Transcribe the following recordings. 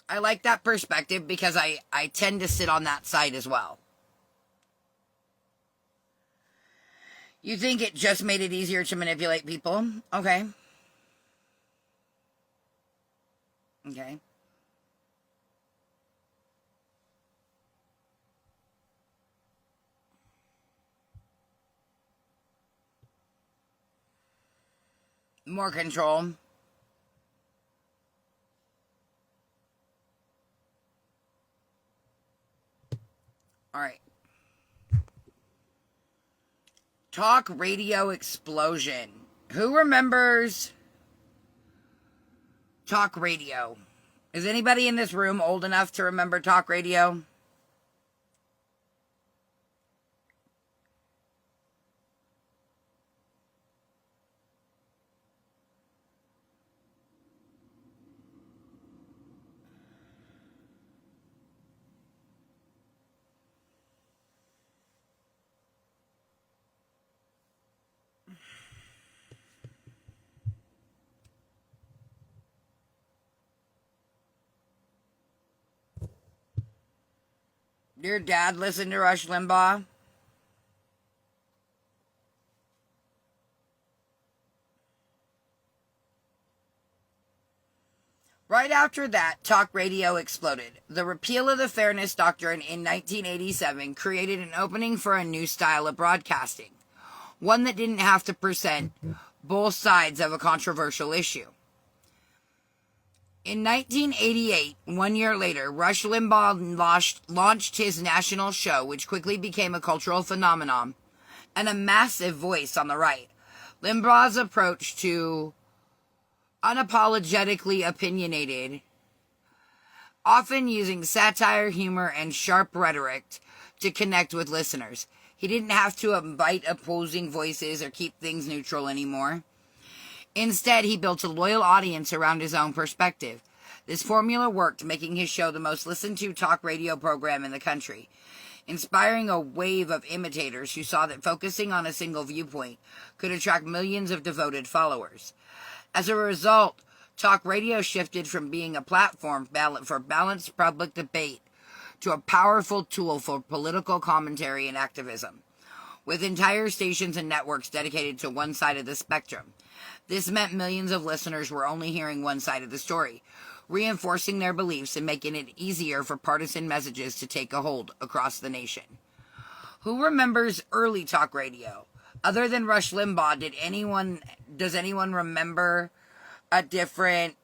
I like that perspective because I tend to sit on that side as well. You think it just made it easier to manipulate people? Okay. Okay. More control. All right. Talk radio explosion. Who remembers talk radio? Is anybody in this room old enough to remember talk radio? Your dad listened to Rush Limbaugh? Right after that, talk radio exploded. The repeal of the Fairness Doctrine in 1987 created an opening for a new style of broadcasting, one that didn't have to present both sides of a controversial issue. In 1988, 1 year later, Rush Limbaugh launched his national show, which quickly became a cultural phenomenon and a massive voice on the right. Limbaugh's approach to unapologetically opinionated, often using satire, humor, and sharp rhetoric to connect with listeners. He didn't have to invite opposing voices or keep things neutral anymore. Instead, he built a loyal audience around his own perspective. This formula worked, making his show the most listened to talk radio program in the country, inspiring a wave of imitators who saw that focusing on a single viewpoint could attract millions of devoted followers. As a result, talk radio shifted from being a platform for balanced public debate to a powerful tool for political commentary and activism, with entire stations and networks dedicated to one side of the spectrum. This meant millions of listeners were only hearing one side of the story, reinforcing their beliefs and making it easier for partisan messages to take a hold across the nation. Who remembers early talk radio? Other than Rush Limbaugh, does anyone remember a different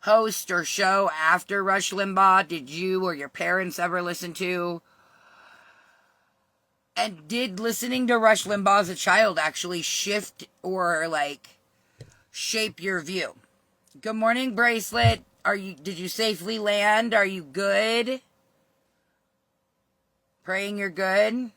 host or show after Rush Limbaugh? Did you or your parents ever listen to? And did listening to Rush Limbaugh as a child actually shift or shape your view? Good morning, Bracelet. Did you safely land? Are you good? Praying you're good.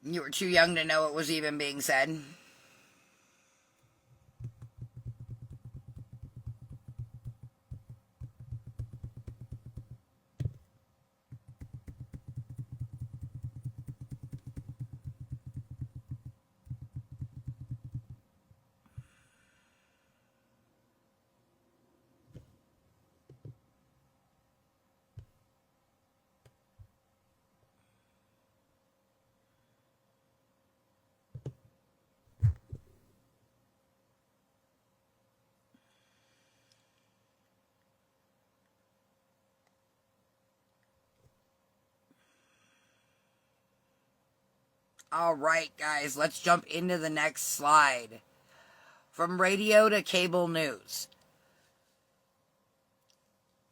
You were too young to know what was even being said. All right, guys, let's jump into the next slide. From radio to cable news.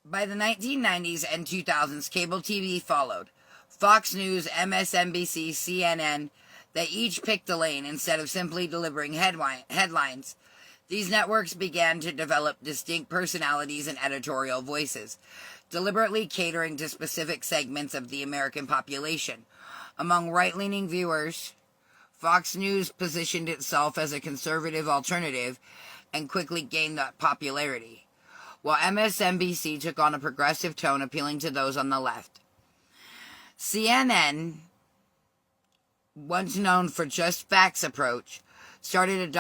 By the 1990s and 2000s, cable TV followed. Fox News, MSNBC, CNN, they each picked a lane instead of simply delivering headlines. These networks began to develop distinct personalities and editorial voices, deliberately catering to specific segments of the American population. Among right-leaning viewers Fox News positioned itself as a conservative alternative and quickly gained that popularity, while MSNBC took on a progressive tone appealing to those on the left. CNN, once known for just facts approach, started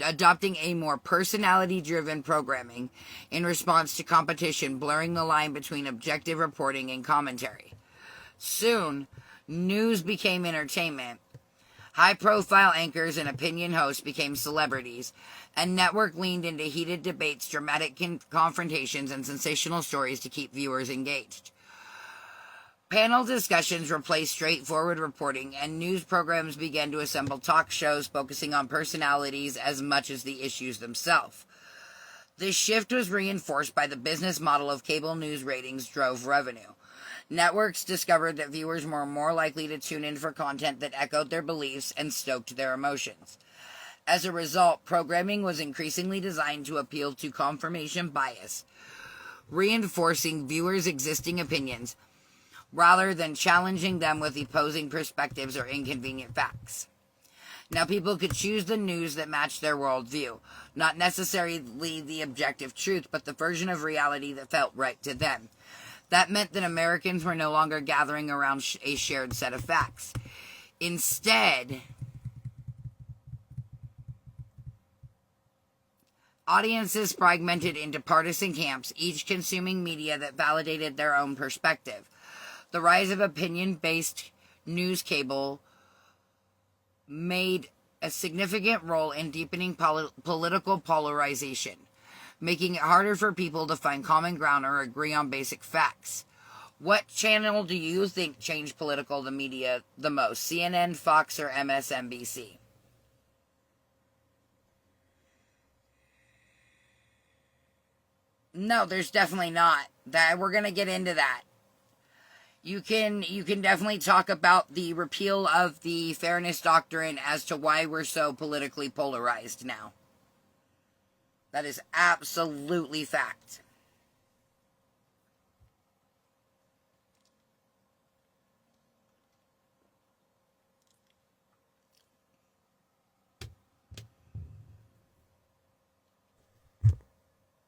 adopting a more personality-driven programming in response to competition, blurring the line between objective reporting and commentary. Soon, news became entertainment. High-profile anchors and opinion hosts became celebrities, and network leaned into heated debates, dramatic confrontations, and sensational stories to keep viewers engaged. Panel discussions replaced straightforward reporting, and news programs began to assemble talk shows focusing on personalities as much as the issues themselves. This shift was reinforced by the business model of cable news ratings drove revenue. Networks discovered that viewers were more likely to tune in for content that echoed their beliefs and stoked their emotions. As a result, programming was increasingly designed to appeal to confirmation bias, reinforcing viewers' existing opinions, rather than challenging them with opposing perspectives or inconvenient facts. Now, people could choose the news that matched their worldview, not necessarily the objective truth, but the version of reality that felt right to them. That meant that Americans were no longer gathering around a shared set of facts. Instead, audiences fragmented into partisan camps, each consuming media that validated their own perspective. The rise of opinion-based news cable made a significant role in deepening political polarization, making it harder for people to find common ground or agree on basic facts. What channel do you think changed the media the most? CNN, Fox, or MSNBC? No, there's definitely not. We're going to get into that. You can definitely talk about the repeal of the fairness doctrine as to why we're so politically polarized now. That is absolutely fact.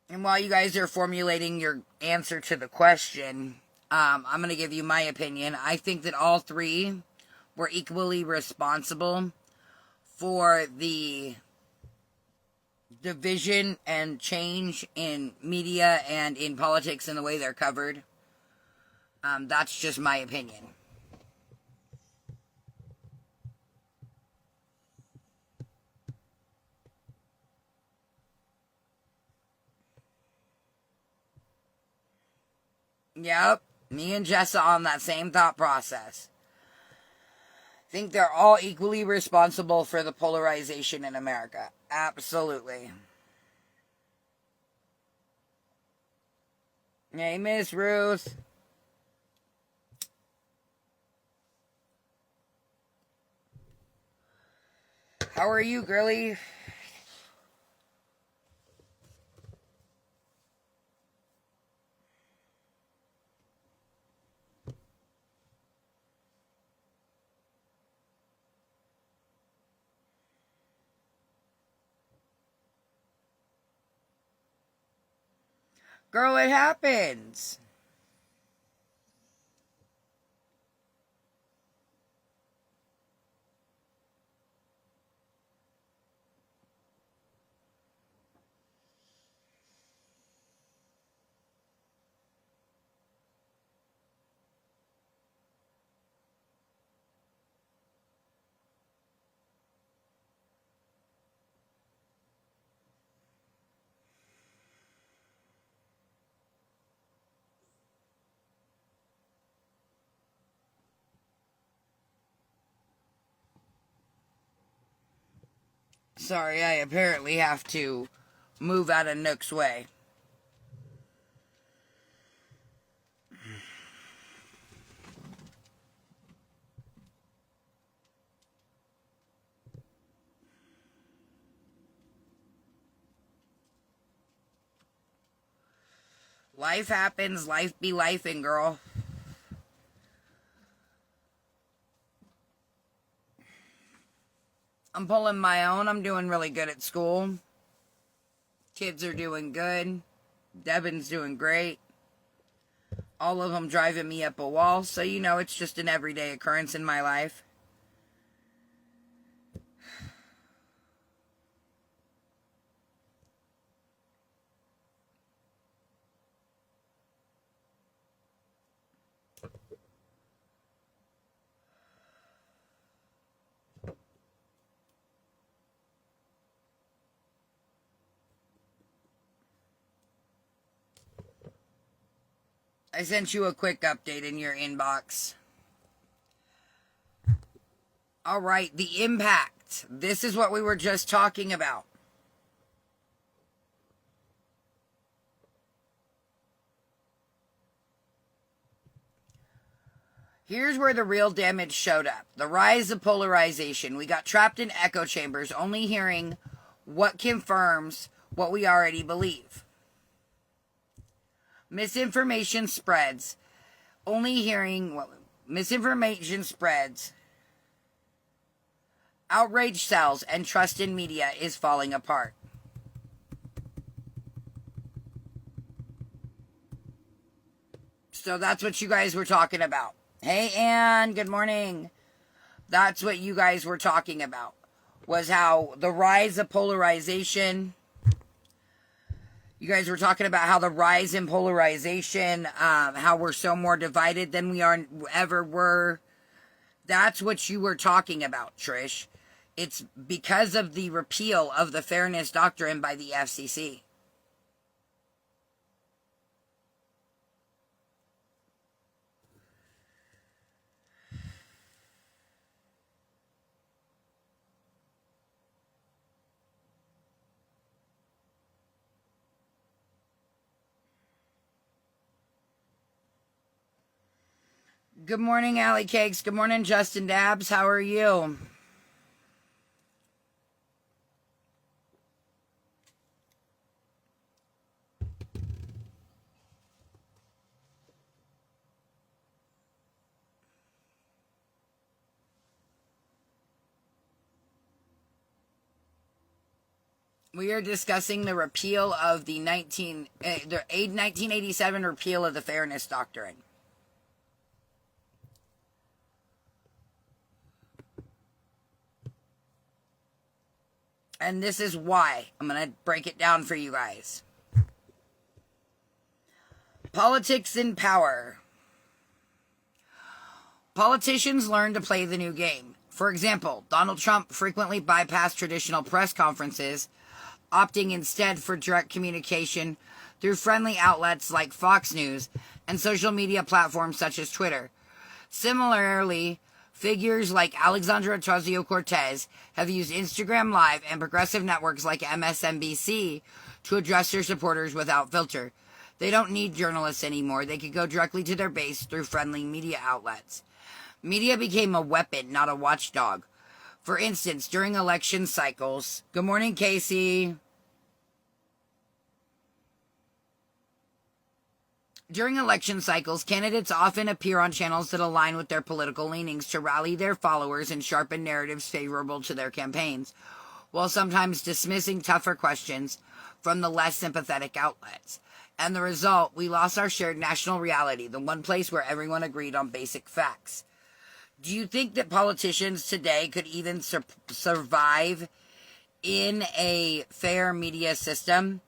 And while you guys are formulating your answer to the question, I'm going to give you my opinion. I think that all three were equally responsible for the division and change in media and in politics and the way they're covered. That's just my opinion. Yep, me and Jessa on that same thought process. I think they're all equally responsible for the polarization in America. Absolutely. Hey, Miss Ruth. How are you, girlie? Girl, it happens. Sorry, I apparently have to move out of Nook's way. Life happens, life be lifing, girl. I'm pulling my own. I'm doing really good at school. Kids are doing good. Devin's doing great. All of them driving me up a wall. So, it's just an everyday occurrence in my life. I sent you a quick update in your inbox. All right, the impact. This is what we were just talking about. Here's where the real damage showed up. The rise of polarization. We got trapped in echo chambers, only hearing what confirms what we already believe. Misinformation spreads. Only hearing what misinformation spreads. Outrage sells, and trust in media is falling apart. So that's what you guys were talking about. Hey, Ann, good morning. That's what you guys were talking about, was how the rise of polarization. You guys were talking about how the rise in polarization, how we're so more divided than we ever were. That's what you were talking about, Trish. It's because of the repeal of the fairness doctrine by the FCC. Good morning, Allie Cakes. Good morning, Justin Dabbs. How are you? We are discussing the repeal of the 1987 repeal of the Fairness Doctrine. And this is why. I'm going to break it down for you guys. Politics and power. Politicians learn to play the new game. For example, Donald Trump frequently bypassed traditional press conferences, opting instead for direct communication through friendly outlets like Fox News and social media platforms such as Twitter. Similarly, figures like Alexandra Ocasio-Cortez have used Instagram Live and progressive networks like MSNBC to address their supporters without filter. They don't need journalists anymore. They could go directly to their base through friendly media outlets. Media became a weapon, not a watchdog. For instance, during election cycles... Good morning, Casey. During election cycles, candidates often appear on channels that align with their political leanings to rally their followers and sharpen narratives favorable to their campaigns, while sometimes dismissing tougher questions from the less sympathetic outlets. And the result, we lost our shared national reality, the one place where everyone agreed on basic facts. Do you think that politicians today could even survive in a fair media system?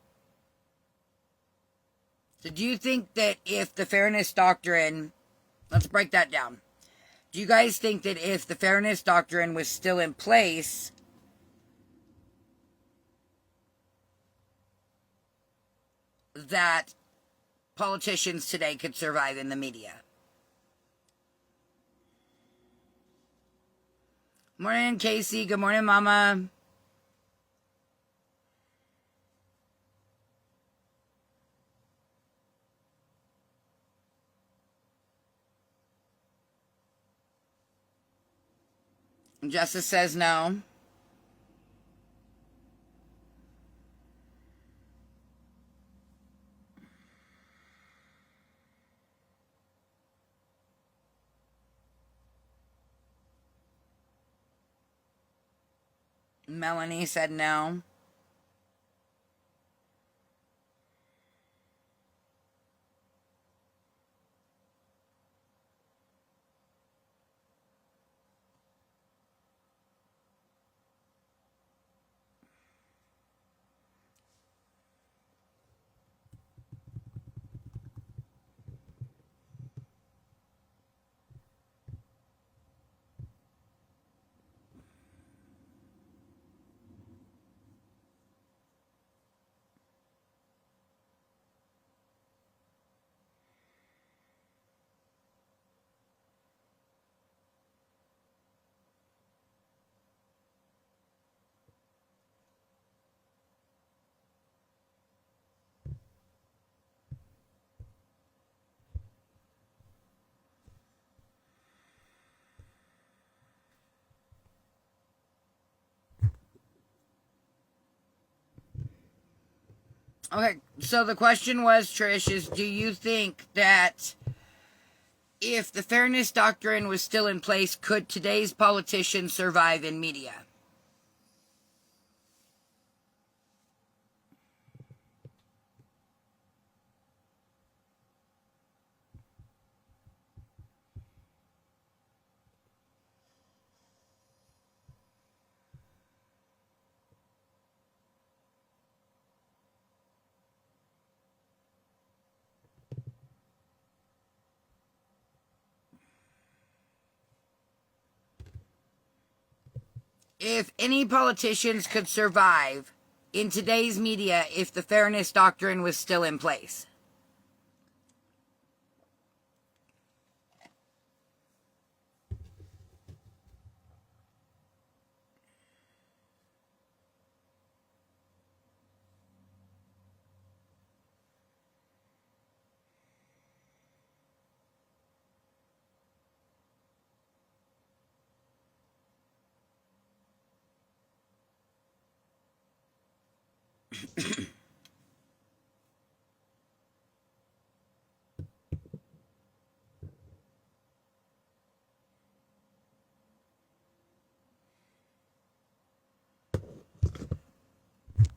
So do you think that if the Fairness Doctrine... Let's break that down. Do you guys think that if the Fairness Doctrine was still in place, that politicians today could survive in the media? Morning, Casey. Good morning, Mama. Justice says no. Melanie said no. Okay, so the question was, Trish, is do you think that if the fairness doctrine was still in place, could today's politicians survive in media? If any politicians could survive in today's media if the fairness doctrine was still in place?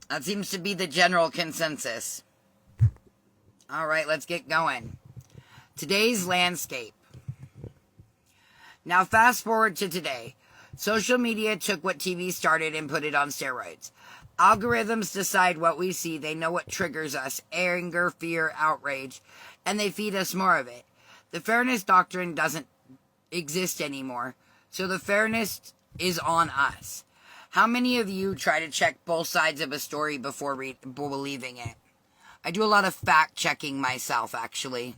That seems to be the general consensus. All right, let's get going. Today's landscape. Now, fast forward to today. Social media took what TV started and put it on steroids. Algorithms decide what we see. They know what triggers us: anger, fear, outrage, and they feed us more of it. The fairness doctrine doesn't exist anymore, so the fairness is on us. How many of you try to check both sides of a story before believing it? I do a lot of fact checking myself, actually.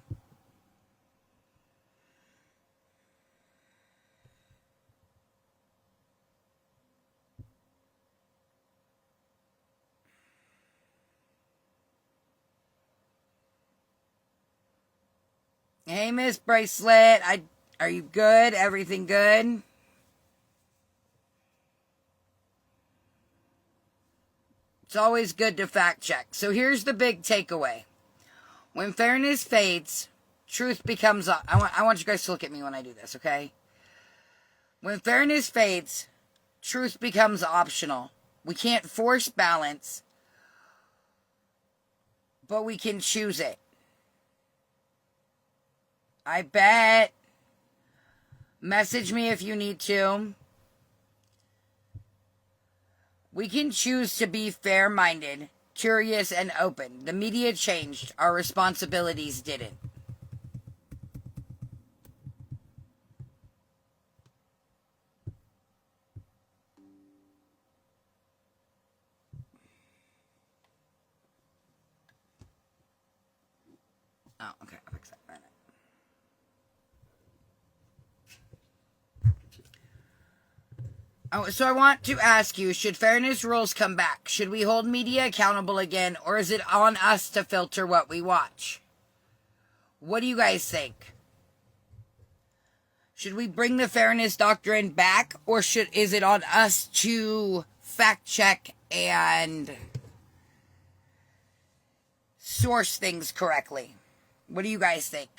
Hey, Miss Bracelet. Are you good? Everything good? It's always good to fact check. So here's the big takeaway. When fairness fades, truth becomes... I want you guys to look at me when I do this, okay? When fairness fades, truth becomes optional. We can't force balance, but we can choose it. I bet. Message me if you need to. We can choose to be fair-minded, curious, and open. The media changed. Our responsibilities didn't. Oh, okay. I'll fix that in a minute. Oh, so I want to ask you, should fairness rules come back? Should we hold media accountable again, or is it on us to filter what we watch? What do you guys think? Should we bring the fairness doctrine back, or is it on us to fact check and source things correctly? What do you guys think?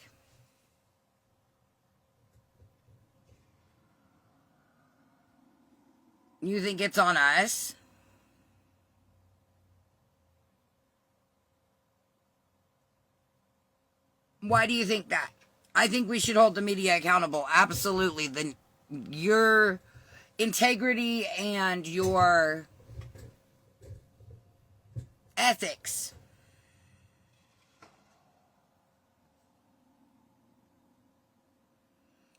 You think it's on us? Why do you think that? I think we should hold the media accountable. Absolutely. Your integrity and your ethics.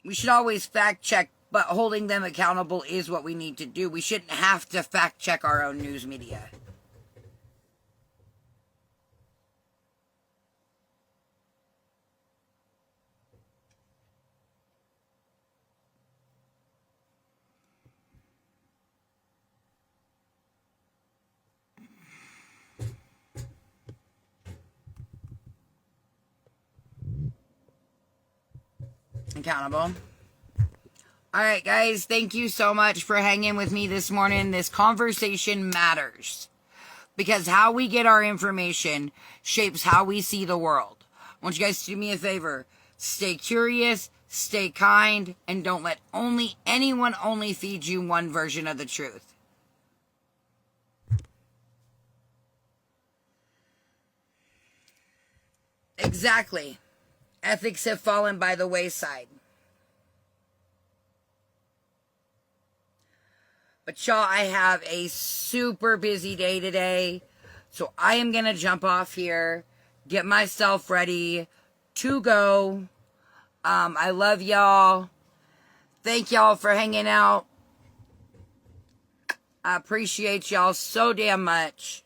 We should always fact check, but holding them accountable is what we need to do. We shouldn't have to fact check our own news media. Accountable. All right, guys, thank you so much for hanging with me this morning. This conversation matters because how we get our information shapes how we see the world. I want you guys to do me a favor. Stay curious, stay kind, and don't let anyone feed you one version of the truth. Exactly. Ethics have fallen by the wayside. But y'all, I have a super busy day today. So I am going to jump off here, get myself ready to go. I love y'all. Thank y'all for hanging out. I appreciate y'all so damn much.